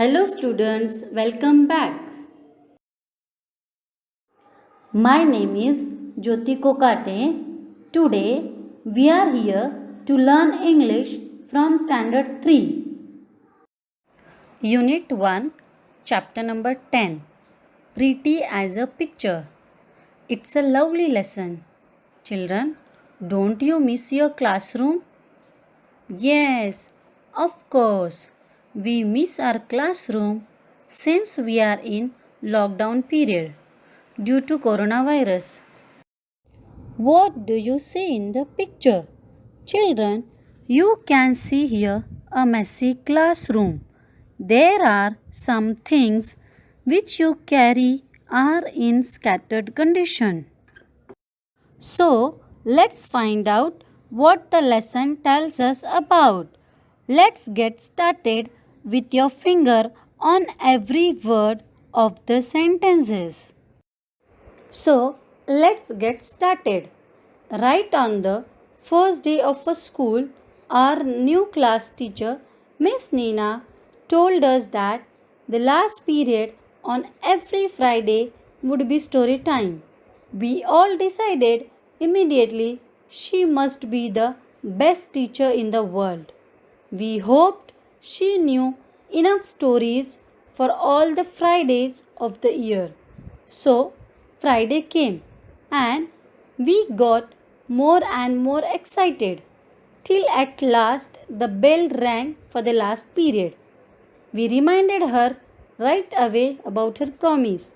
Hello students, welcome back. My name is Jyoti Kokate. Today we are here to learn English from Standard 3. Unit 1, Chapter number 10. Pretty as a Picture. It's a lovely lesson. Children, don't you miss your classroom? Yes, of course. We miss our classroom since we are in lockdown period due to coronavirus. What do you see in the picture? Children, you can see here a messy classroom. There are some things which you carry are in scattered condition. So, let's find out what the lesson tells us about. Let's get started with your finger on every word of the sentences. So, let's get started. Right on the first day of a school, our new class teacher, Miss Nina, told us that the last period on every Friday would be story time. We all decided immediately she must be the best teacher in the world. We hoped she knew enough stories for all the Fridays of the year. So, Friday came and we got more and more excited till at last the bell rang for the last period. We reminded her right away about her promise.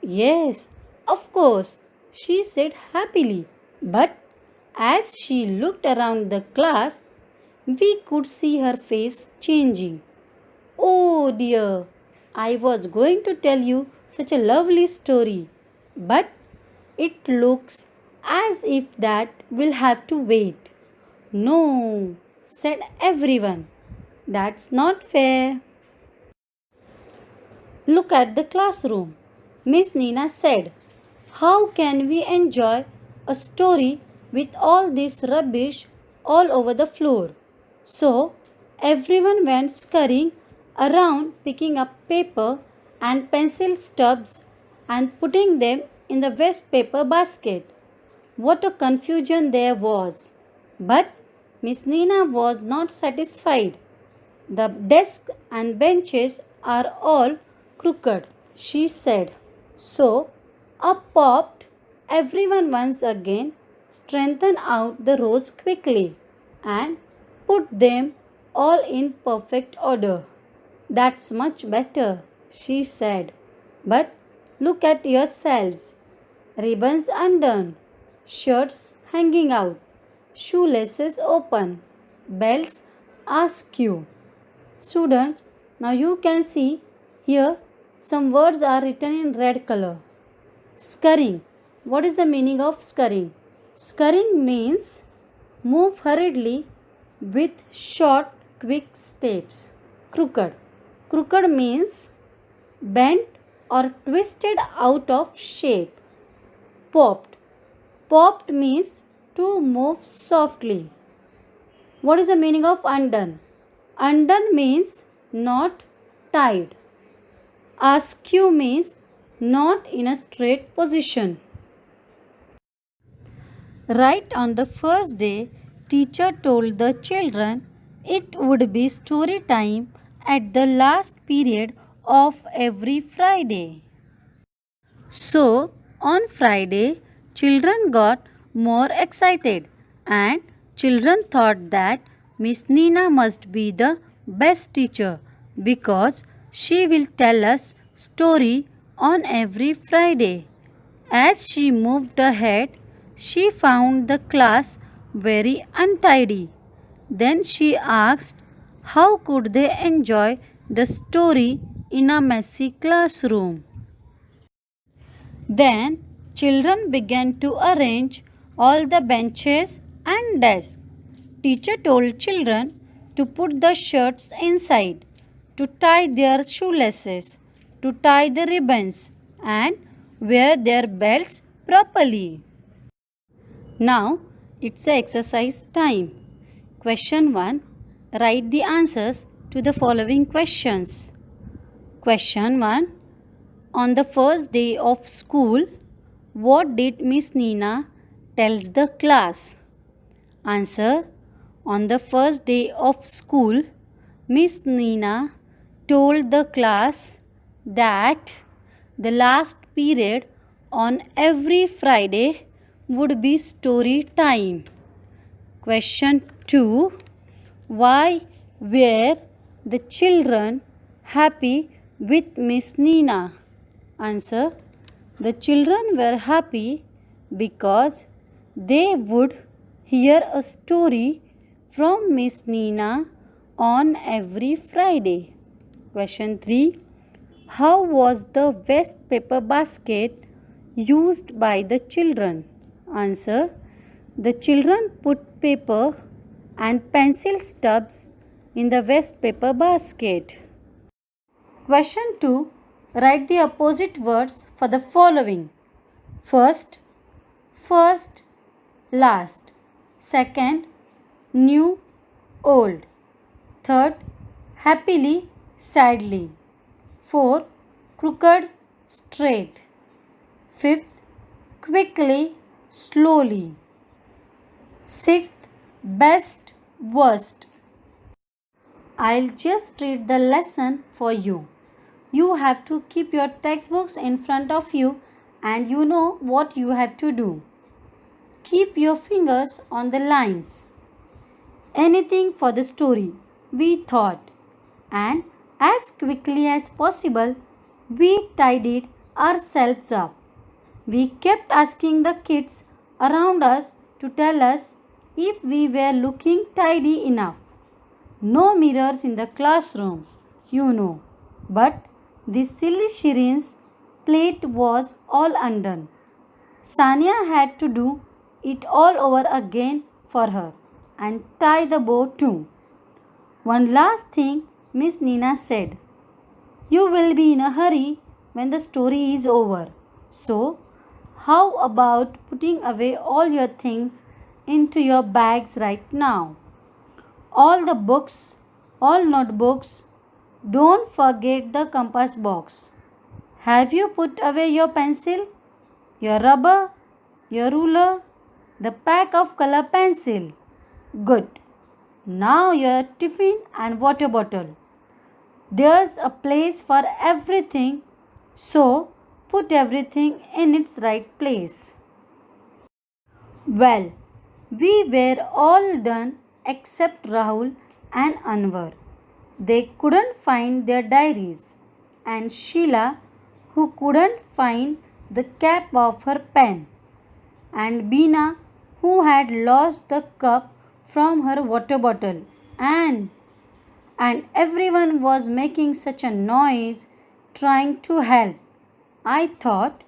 Yes, of course, she said happily. But as she looked around the class, we could see her face changing. Oh dear, I was going to tell you such a lovely story, but it looks as if that will have to wait. No, said everyone. That's not fair. Look at the classroom. Miss Nina said, how can we enjoy a story with all this rubbish all over the floor? So, everyone went scurrying around picking up paper and pencil stubs and putting them in the waste paper basket. What a confusion there was! But Miss Nina was not satisfied. The desk and benches are all crooked, she said. So up popped everyone once again, straightened out the rows quickly, and put them all in perfect order. That's much better, she said. But look at yourselves. Ribbons undone, shirts hanging out, shoelaces open, belts askew. Students, now you can see here some words are written in red color. Scurrying. What is the meaning of scurrying? Scurrying means move hurriedly with short, quick steps. Crooked. Crooked means bent or twisted out of shape. Popped. Popped means to move softly. What is the meaning of undone? Undone means not tied. Askew means not in a straight position. Right on the first day, teacher told the children it would be story time at the last period of every Friday. So, on Friday, children got more excited and children thought that Miss Nina must be the best teacher because she will tell us story on every Friday. As she moved ahead, she found the class very untidy. Then she asked how could they enjoy the story in a messy classroom. Then children began to arrange all the benches and desks. Teacher told children to put the shirts inside, to tie their shoelaces, to tie the ribbons and wear their belts properly. Now it's a exercise time. Question 1. Write the answers to the following questions. Question 1. On the first day of school, what did Miss Nina tells the class? Answer. On the first day of school, Miss Nina told the class that the last period on every Friday would be story time. Question 2. Why were the children happy with Miss Nina? Answer. The children were happy because they would hear a story from Miss Nina on every Friday. Question 3. How was the waste paper basket used by the children? Answer. The children put paper and pencil stubs in the waste paper basket. Question 2. Write the opposite words for the following. First, first, last. Second, new, old. Third, happily, sadly. Fourth, crooked, straight. Fifth, quickly, slowly. Sixth, best, worst. I'll just read the lesson for you. You have to keep your textbooks in front of you and you know what you have to do. Keep your fingers on the lines. Anything for the story, we thought. And as quickly as possible, we tidied ourselves up. We kept asking the kids around us to tell us if we were looking tidy enough. No mirrors in the classroom, you know. But this silly Shirin's plate was all undone. Sania had to do it all over again for her and tie the bow too. One last thing Miss Nina said. You will be in a hurry when the story is over. So, how about putting away all your things into your bags right now? All the books, all notebooks. Don't forget the compass box. Have you put away your pencil, your rubber, your ruler, the pack of color pencil? Good. Now your tiffin and water bottle. There's a place for everything, so put everything in its right place. Well, we were all done except Rahul and Anwar. They couldn't find their diaries, and Sheila, who couldn't find the cap of her pen, and Beena, who had lost the cup from her water bottle, and everyone was making such a noise trying to help. I thought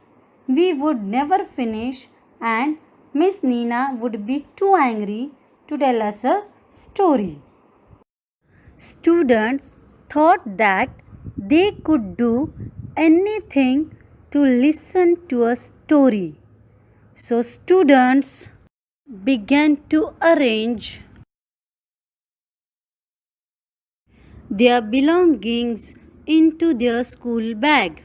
we would never finish and Miss Nina would be too angry to tell us a story. Students thought that they could do anything to listen to a story. So students began to arrange their belongings into their school bag.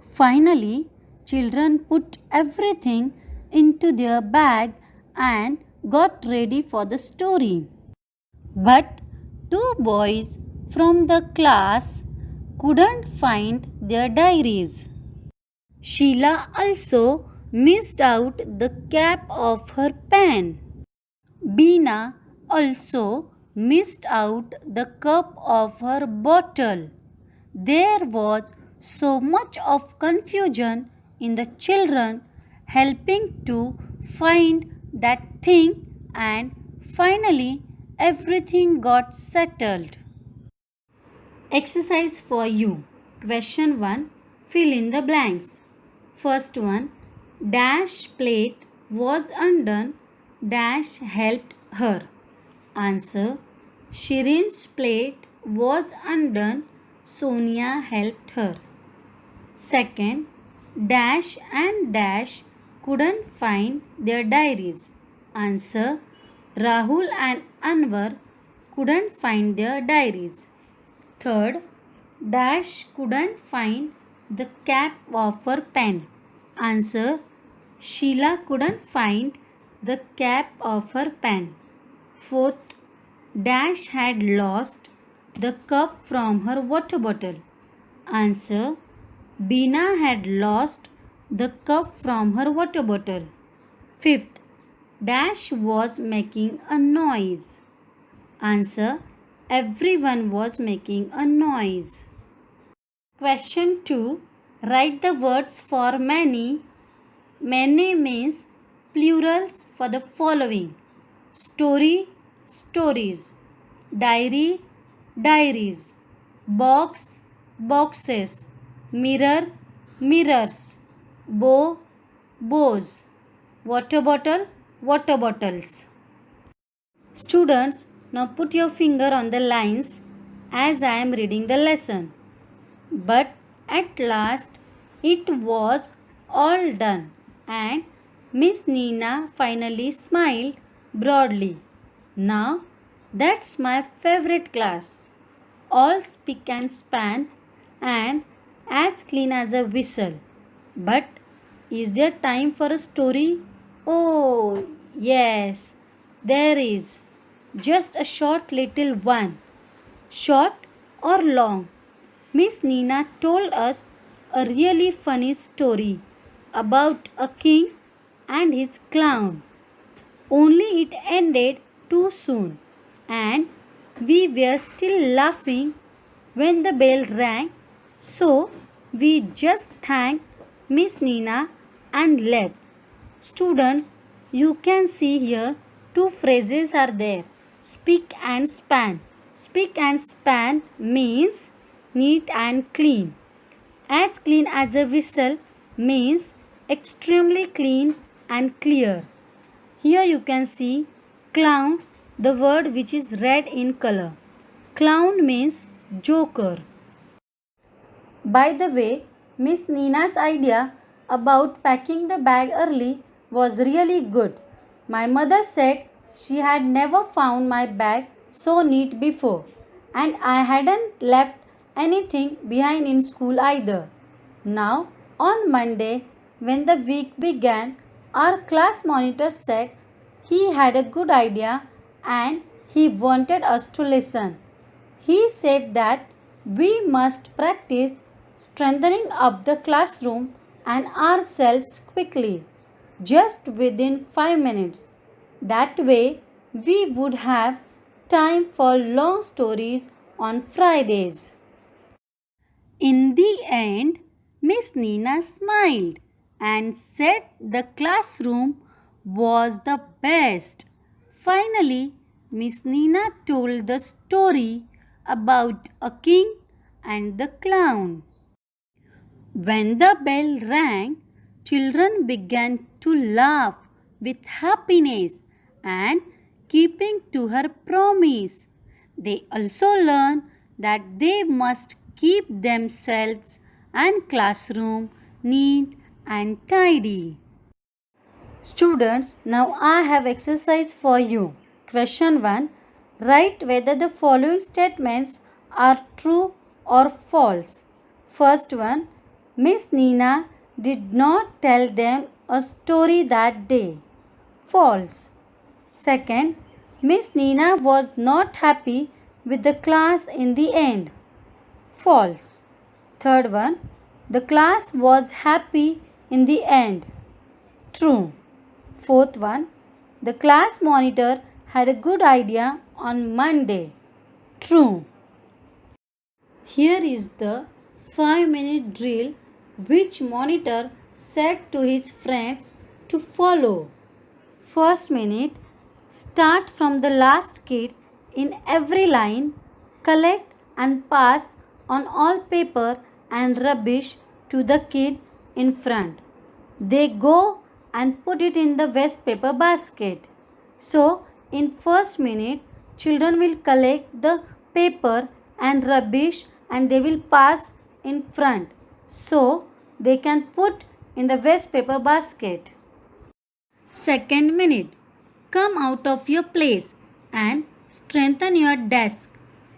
Finally, children put everything into their bag and got ready for the story. But two boys from the class couldn't find their diaries. Sheila also missed out the cap of her pen. Beena also missed out the cup of her bottle. There was so much of confusion in the children helping to find that thing, and finally everything got settled. Exercise for you. Question 1. Fill in the blanks. First one. Dash plate was undone. Dash helped her. Answer. Shirin's plate was undone. Sonia helped her. Second. Dash and Dash couldn't find their diaries. Answer. Rahul and Anwar couldn't find their diaries. Third. Dash couldn't find the cap of her pen. Answer. Sheila couldn't find the cap of her pen. Fourth, Dash had lost the cup from her water bottle. Answer. Beena had lost the cup from her water bottle. Fifth, Dash was making a noise. Answer. Everyone was making a noise. Question 2. Write the words for many. Many means plurals for the following: story, stories; diary, diaries; box, boxes; mirror, mirrors; bow, bows; water bottle, water bottles. Students, now put your finger on the lines as I am reading the lesson. But at last it was all done, and Miss Nina finally smiled broadly. Now that's my favorite class. All spick and span and as clean as a whistle. But is there time for a story? Oh, yes, there is. Just a short little one. Short or long? Miss Nina told us a really funny story about a king and his clown. Only it ended too soon, and we were still laughing when the bell rang, so we just thanked Miss Nina and left. Students, you can see here two phrases are there: spick and span. Spick and span means neat and clean. As clean as a whistle means extremely clean and clear. Here you can see clown, the word which is red in color. Clown means joker. By the way, Miss Nina's idea about packing the bag early was really good. My mother said she had never found my bag so neat before, and I hadn't left anything behind in school either. Now, on Monday, when the week began, our class monitor said he had a good idea and he wanted us to listen. He said that we must practice strengthening up the classroom and ourselves quickly, just within 5 minutes. That way, we would have time for long stories on Fridays. In the end, Miss Nina smiled and said the classroom was the best. Finally, Miss Nina told the story about a king and the clown. When the bell rang, children began to laugh with happiness and keeping to her promise. They also learned that they must keep themselves and classroom neat and tidy. Students, now I have exercise for you. Question 1. Write whether the following statements are true or false. First one, Miss Nina did not tell them a story that day. False. Second, Miss Nina was not happy with the class in the end. False. Third one, the class was happy in the end. True. Fourth one, the class monitor had a good idea on Monday. True. Here is the 5-minute drill which monitor said to his friends to follow. First minute, start from the last kid in every line, collect and pass on all paper and rubbish to the kid in front. They go and put it in the waste paper basket. So, in first minute, children will collect the paper and rubbish and they will pass in front. So, they can put in the waste paper basket. Second minute, come out of your place and strengthen your desk.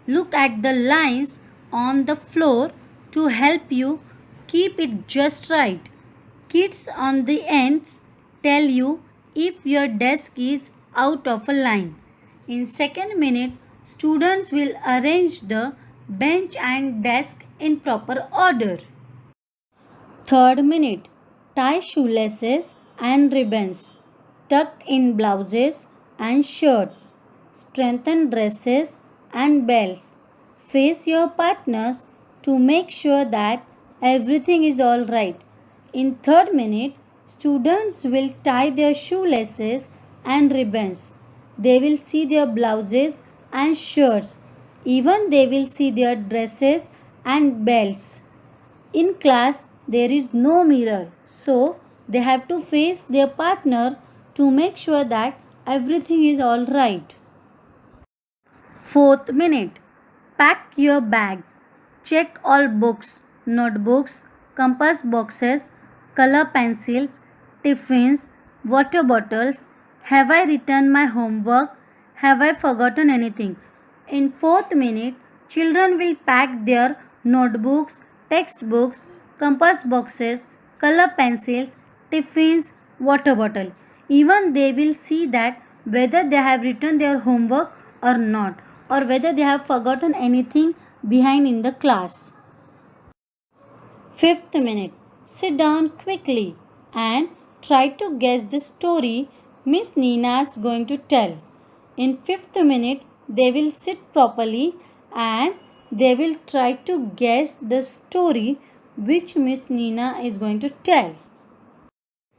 Look at the lines on the floor to help you keep it just right. Kids on the ends tell you if your desk is out of a line. In second minute, students will arrange the bench and desk in proper order. Third minute, tie shoelaces and ribbons, tuck in blouses and shirts, strengthen dresses and belts. Face your partners to make sure that everything is all right. In third minute, students will tie their shoelaces and ribbons. They will see their blouses and shirts. Even they will see their dresses and belts. In class, there is no mirror, so they have to face their partner to make sure that everything is all right. Fourth minute, pack your bags. Check all books, notebooks, compass boxes, color pencils, tiffins, water bottles. Have I written my homework? Have I forgotten anything? In fourth minute, children will pack their notebooks, textbooks, compass boxes, color pencils, tiffins, water bottle. Even they will see that whether they have written their homework or not, or whether they have forgotten anything behind in the class. Fifth minute, sit down quickly and try to guess the story Miss Nina is going to tell. In fifth minute, they will sit properly and they will try to guess the story which Miss Nina is going to tell.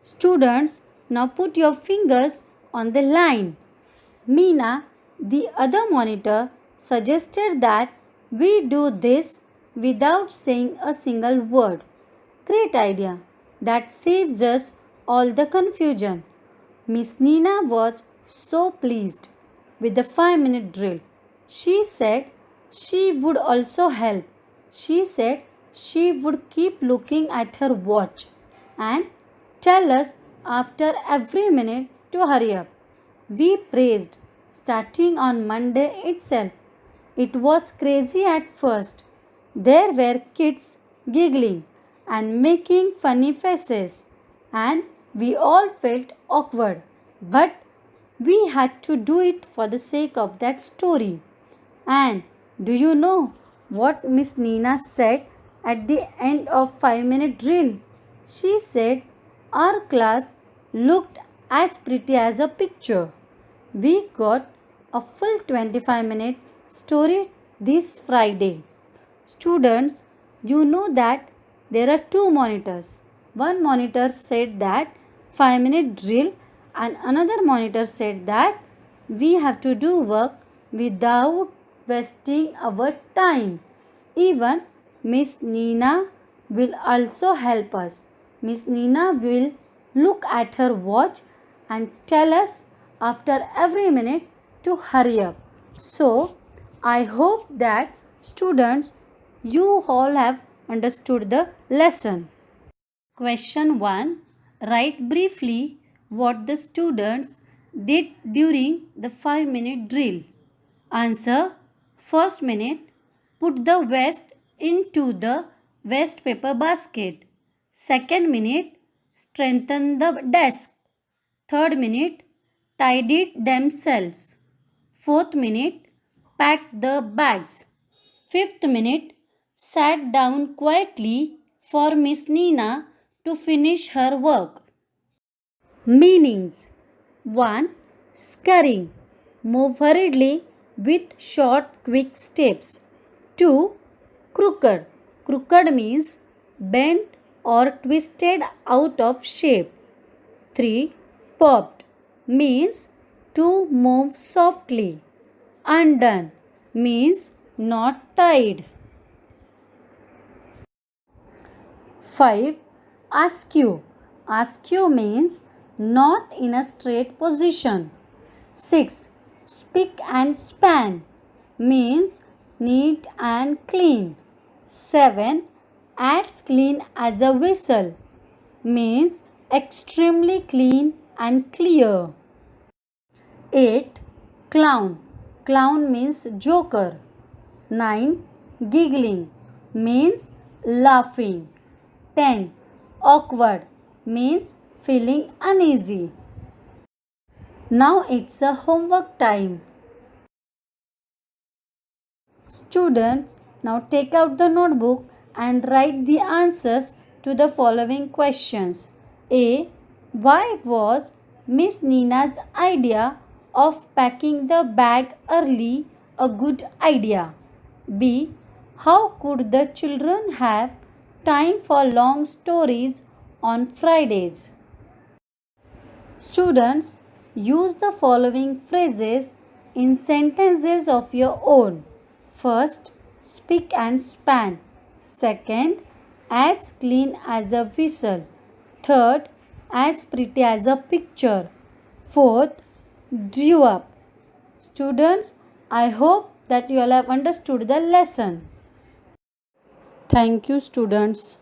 Students, now put your fingers on the line. Meena, the other monitor, suggested that we do this without saying a single word. Great idea. That saves us all the confusion. Miss Nina was so pleased with the 5-minute drill. She said she would also help. She said she would keep looking at her watch and tell us after every minute to hurry up. We praised, starting on Monday itself. It was crazy at first. There were kids giggling and making funny faces, and we all felt awkward. But we had to do it for the sake of that story. And do you know what Miss Nina said at the end of 5-minute drill? She said our class looked as pretty as a picture. We got a full 25-minute story this Friday. Students, you know that there are two monitors. One monitor said that 5-minute drill and another monitor said that we have to do work without wasting our time. Even Miss Nina will also help us. Miss Nina will look at her watch and tell us after every minute to hurry up. So, I hope that students, you all have understood the lesson. Question 1. Write briefly what the students did during the 5-minute drill. Answer. First minute, put the waste into the waste paper basket. Second minute, strengthen the desk. Third minute, tidied themselves. Fourth minute, packed the bags. Fifth minute, sat down quietly for Miss Nina to finish her work. Meanings. 1. Scurrying. Move hurriedly with short, quick steps. 2. Crooked. Crooked means bent or twisted out of shape. 3. Popped means to move softly. Undone means not tied. 5. Askew. Askew means not in a straight position. 6. Spick and span means neat and clean. 7. As clean as a whistle means extremely clean and clear. 8. Clown. Clown means joker. 9. Giggling means laughing. 10. Awkward means feeling uneasy. Now it's a homework time. Students, now take out the notebook and write the answers to the following questions. A. Why was Miss Nina's idea of packing the bag early a good idea? B. How could the children have time for long stories on Fridays? Students, use the following phrases in sentences of your own. First, spick and span. Second, as clean as a whistle. Third, as pretty as a picture. Fourth, drew up. Students, I hope that you all have understood the lesson. Thank you, students.